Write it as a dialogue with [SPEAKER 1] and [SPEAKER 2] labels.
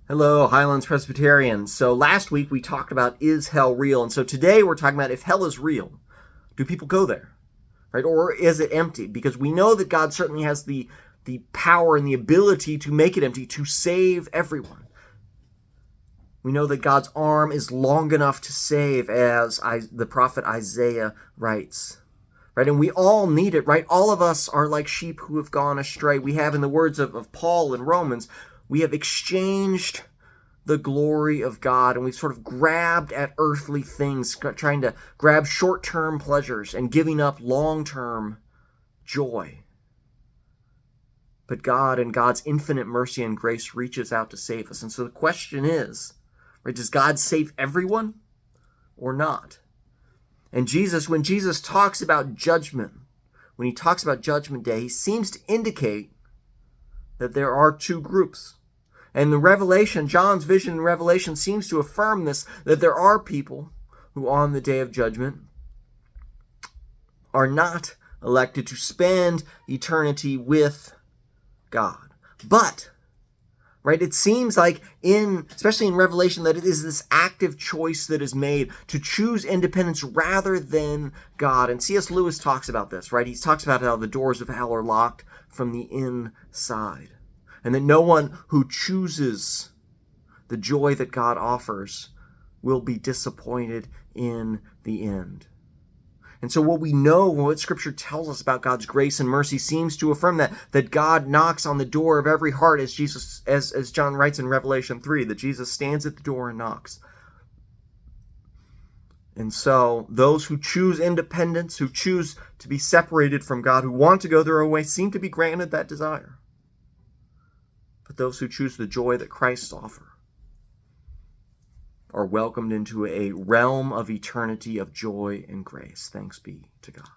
[SPEAKER 1] Hello, Highlands Presbyterian. So last week we talked about, is hell real? And so today we're talking about, if hell is real, do people go there? Right? Or is it empty? Because we know that God certainly has the power and the ability to make it empty, to save everyone. We know that God's arm is long enough to save, as the prophet Isaiah writes. Right? And we all need it, right? All of us are like sheep who have gone astray. We have, in the words of Paul in Romans, we have exchanged the glory of God, and we've sort of grabbed at earthly things, trying to grab short-term pleasures and giving up long-term joy. But God, and God's infinite mercy and grace, reaches out to save us. And so the question is, right, does God save everyone or not? And Jesus, when Jesus talks about judgment, when he talks about Judgment Day, he seems to indicate that there are two groups. And the Revelation, John's vision in Revelation, seems to affirm this, that there are people who on the day of judgment are not elected to spend eternity with God. But, right, it seems like, especially in Revelation, that it is this active choice that is made to choose independence rather than God. And C.S. Lewis talks about this, right? He talks about how the doors of hell are locked from the inside, and that no one who chooses the joy that God offers will be disappointed in the end. And so what we know, what Scripture tells us about God's grace and mercy, seems to affirm that God knocks on the door of every heart, as John writes in Revelation 3, that Jesus stands at the door and knocks. And so those who choose independence, who choose to be separated from God, who want to go their own way, seem to be granted that desire. But those who choose the joy that Christ offers are welcomed into a realm of eternity of joy and grace. Thanks be to God.